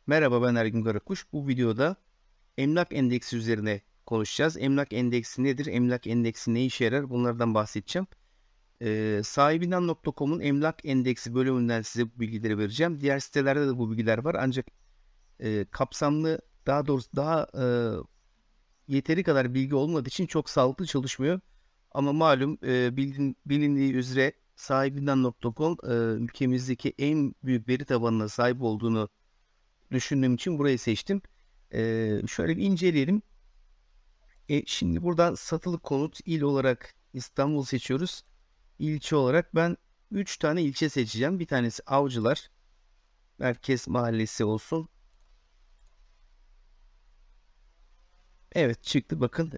Merhaba, ben Ergün Karakuş. Bu videoda emlak endeksi üzerine konuşacağız. Emlak endeksi nedir? Emlak endeksi ne işe yarar? Bunlardan bahsedeceğim. Sahibinden.com'un emlak endeksi bölümünden size bu bilgileri vereceğim. Diğer sitelerde de bu bilgiler var. Ancak kapsamlı, daha doğrusu daha yeteri kadar bilgi olmadığı için çok sağlıklı çalışmıyor. Ama malum bilindiği üzere sahibinden.com ülkemizdeki en büyük veri tabanına sahip olduğunu düşündüğüm için burayı seçtim. Şöyle bir inceleyelim. Şimdi buradan satılık konut il olarak İstanbul seçiyoruz. İlçe olarak ben 3 tane ilçe seçeceğim. Bir tanesi Avcılar. Merkez Mahallesi olsun. Evet, çıktı. Bakın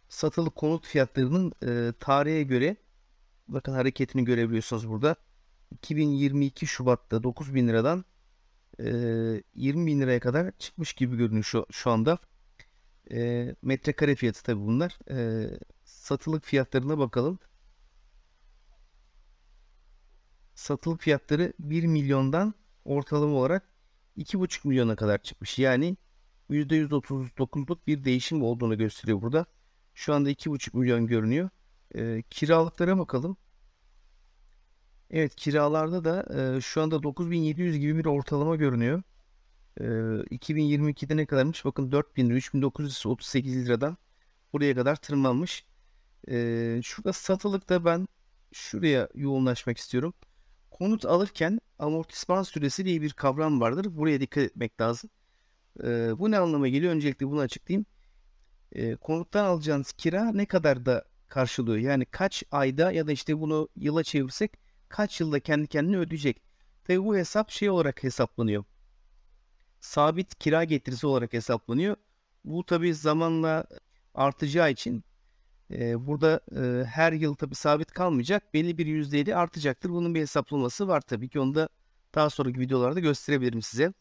satılık konut fiyatlarının tarihe göre bakın hareketini görebiliyorsunuz burada. 2022 Şubat'ta 9.000 liradan 20 bin liraya kadar çıkmış gibi görünüyor şu anda. Metrekare fiyatı tabi bunlar. Satılık fiyatlarına bakalım. Satılık fiyatları 1 milyondan ortalama olarak 2,5 milyona kadar çıkmış. Yani %139'luk bir değişim olduğunu gösteriyor burada. Şu anda 2,5 milyon görünüyor. Kiralıklara bakalım. Evet, kiralarda da şu anda 9.700 gibi bir ortalama görünüyor. 2022'de ne kadarmış? Bakın 4.000 lira, 3.938 liradan buraya kadar tırmanmış. Şurada satılıkta ben şuraya yoğunlaşmak istiyorum. Konut alırken amortisman süresi diye bir kavram vardır. Buraya dikkat etmek lazım. Bu ne anlama geliyor? Öncelikle bunu açıklayayım. Konuttan alacağınız kira ne kadar da karşılıyor? Yani kaç ayda ya da işte bunu yıla çevirsek kaç yılda kendi kendine ödeyecek? Tabi bu hesap şey olarak hesaplanıyor. Sabit kira getirisi olarak hesaplanıyor. Bu tabi zamanla artacağı için burada her yıl tabi sabit kalmayacak. Belli bir yüzdeyle artacaktır. Bunun bir hesaplaması var tabii ki. Onu da daha sonraki videolarda gösterebilirim size.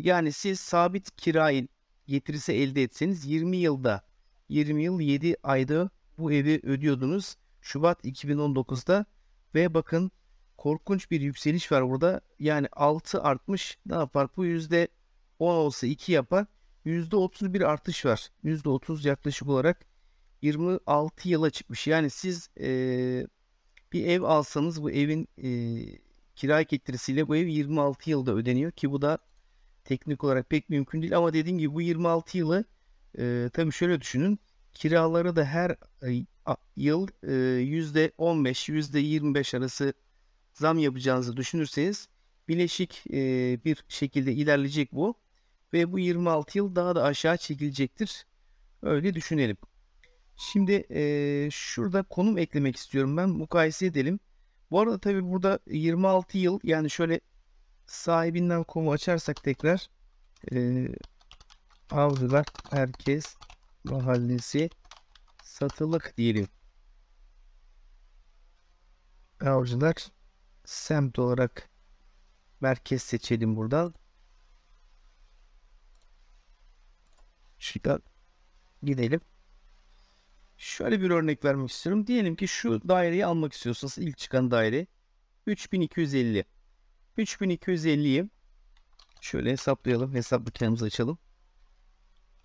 Yani siz sabit kirayı getirisi elde etseniz 20 yılda 20 yıl 7 ayda bu evi ödüyordunuz. Şubat 2019'da ve bakın korkunç bir yükseliş var burada. Yani 6 artmış. Ne yapar? Bu %10 olsa 2 yapar. %30 bir artış var. %30 yaklaşık olarak 26 yıla çıkmış. Yani siz bir ev alsanız bu evin kira getirisiyle bu ev 26 yılda ödeniyor ki bu da teknik olarak pek mümkün değil ama dediğim gibi bu 26 yılı tabii şöyle düşünün, kiraları da her yıl %15 %25 arası zam yapacağınızı düşünürseniz bileşik bir şekilde ilerleyecek bu ve bu 26 yıl daha da aşağı çekilecektir. Öyle düşünelim. Şimdi şurada konum eklemek istiyorum ben. Mukayese edelim. Bu arada tabii burada 26 yıl, yani şöyle sahibinden komu açarsak tekrar Avcılar Merkez Mahallesi satılık diyelim. Avcılar semt olarak merkez seçelim buradan. Şuradan gidelim. Şöyle bir örnek vermek istiyorum. Diyelim ki şu daireyi almak istiyorsanız, ilk çıkan daire 3250. 3250'yi şöyle hesaplayalım. Hesaplıklarımızı açalım.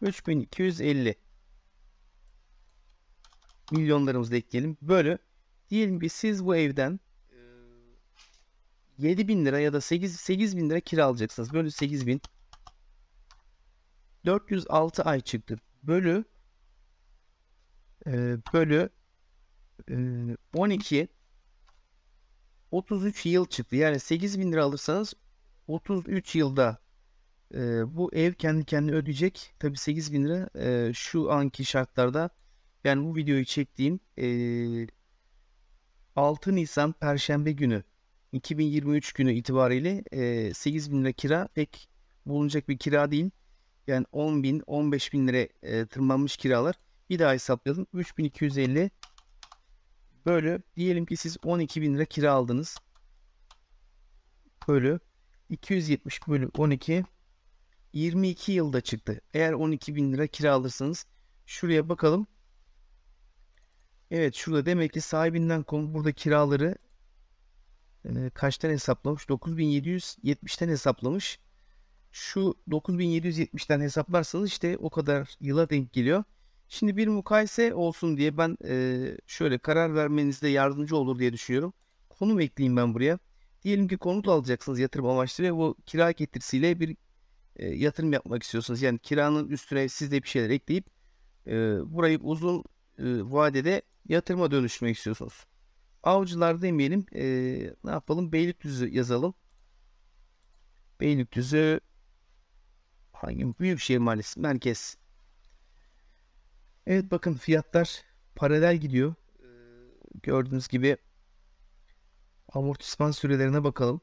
3250 milyonlarımızı da ekleyelim. Böyle diyelim ki siz bu evden 7.000 lira ya da 8 bin lira kira alacaksınız. Bölü 8.000 406 ay çıktı. Bölü 12 33 yıl çıktı. Yani 8.000 lira alırsanız 33 yılda bu ev kendi kendine ödeyecek. Tabii 8.000 lira şu anki şartlarda, yani bu videoyu çektiğim 6 Nisan Perşembe günü 2023 günü itibariyle 8.000 lira kira pek bulunacak bir kira değil. Yani 10 bin 15 bin lira tırmanmış kiralar. Bir daha hesaplayalım. 3250 bölü, diyelim ki siz 12 bin lira kira aldınız. Bölü 270 bölü 12 22 yılda çıktı. Eğer 12 bin lira kira alırsanız şuraya bakalım. Evet, şurada demek ki sahibinden konu burada kiraları Kaçtan hesaplamış? 9770'ten hesaplamış. Şu 9770'ten hesaplarsanız işte o kadar yıla denk geliyor. Şimdi bir mukayese olsun diye ben şöyle karar vermenizde yardımcı olur diye düşünüyorum. Konum ekleyeyim ben buraya. Diyelim ki konut alacaksınız yatırım amaçlı ve bu kira getirisiyle bir yatırım yapmak istiyorsunuz. Yani kiranın üstüne siz de bir şeyler ekleyip burayı uzun vadede yatırıma dönüştürmek istiyorsunuz. Avcılar demeyelim. Ne yapalım? Beylikdüzü yazalım. Beylikdüzü hangi Büyükşehir Mahallesi merkez. Evet, bakın fiyatlar paralel gidiyor. Gördüğünüz gibi amortisman sürelerine bakalım.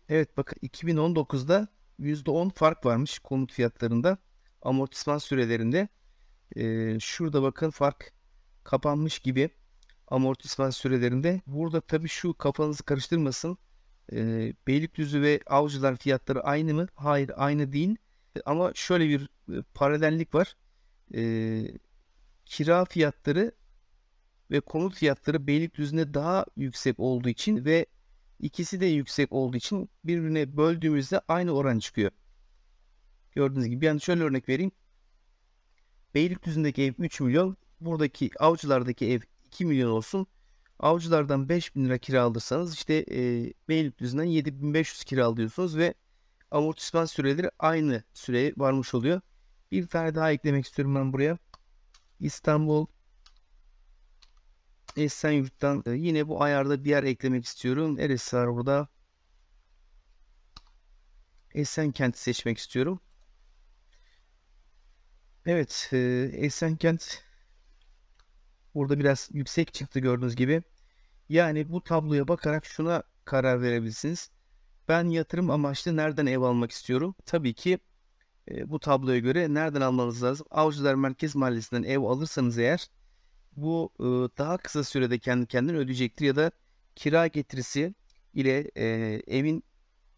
Evet, bakın 2019'da %10 fark varmış konut fiyatlarında. Amortisman sürelerinde. Şurada bakın fark kapanmış gibi amortisman sürelerinde. Burada tabii şu kafanızı karıştırmasın. Beylikdüzü ve Avcılar fiyatları aynı mı? Hayır, aynı değil. Ama şöyle bir paralellik var. Ee, Kira fiyatları ve konut fiyatları Beylikdüzü'nde daha yüksek olduğu için ve ikisi de yüksek olduğu için birbirine böldüğümüzde aynı oran çıkıyor. Gördüğünüz gibi. Yani şöyle örnek vereyim. Beylikdüzü'ndeki ev 3 milyon. Buradaki Avcılar'daki ev 2 milyon olsun. Avcılardan 5.000 lira kira alırsanız işte Beylikdüzü'nden 7.500 kira alıyorsunuz ve amortisman süreleri aynı süreye varmış oluyor. Bir tane daha eklemek istiyorum ben buraya. İstanbul Esenyurt'tan yine bu ayarda bir yer eklemek istiyorum. Neresi var burada? Esenkent'i seçmek istiyorum. Evet, Esenkent burada biraz yüksek çıktı gördüğünüz gibi. Yani bu tabloya bakarak şuna karar verebilirsiniz. Ben yatırım amaçlı nereden ev almak istiyorum? Tabii ki bu tabloya göre nereden almanız lazım? Avcılar Merkez Mahallesi'nden ev alırsanız eğer bu daha kısa sürede kendi kendine ödeyecektir ya da kira getirisi ile evin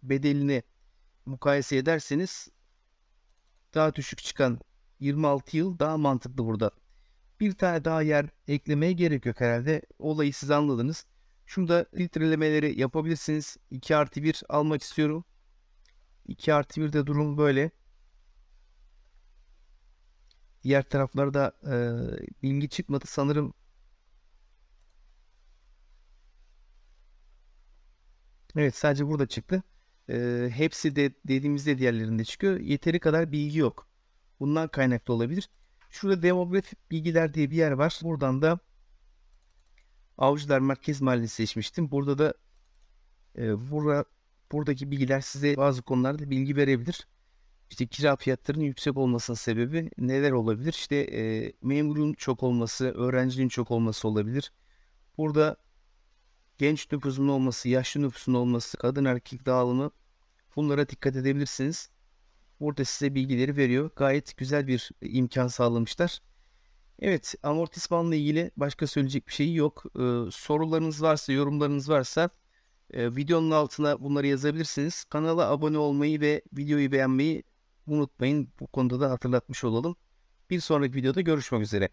bedelini mukayese ederseniz daha düşük çıkan 26 yıl daha mantıklı burada. Bir tane daha yer eklemeye gerek yok herhalde. Olayı siz anladınız. Şurada filtrelemeleri yapabilirsiniz. 2+1 almak istiyorum. 2+1'de durum böyle. Diğer taraflarda bilgi çıkmadı sanırım. Evet, sadece burada çıktı. Hepsi de dediğimizde diğerlerinde çıkıyor. Yeteri kadar bilgi yok. Bundan kaynaklı olabilir. Şurada demografik bilgiler diye bir yer var. Buradan da Avcılar Merkez Mahallesi seçmiştim. Burada da buradaki bilgiler size bazı konularda bilgi verebilir. İşte kira fiyatlarının yüksek olmasının sebebi neler olabilir? İşte memurun çok olması, öğrencinin çok olması olabilir. Burada genç nüfusun olması, yaşlı nüfusun olması, kadın erkek dağılımı, bunlara dikkat edebilirsiniz. Burada size bilgileri veriyor. Gayet güzel bir imkan sağlamışlar. Evet, amortismanla ilgili başka söyleyecek bir şey yok. Sorularınız varsa, yorumlarınız varsa videonun altına bunları yazabilirsiniz. Kanala abone olmayı ve videoyu beğenmeyi unutmayın. Bu konuda da hatırlatmış olalım. Bir sonraki videoda görüşmek üzere.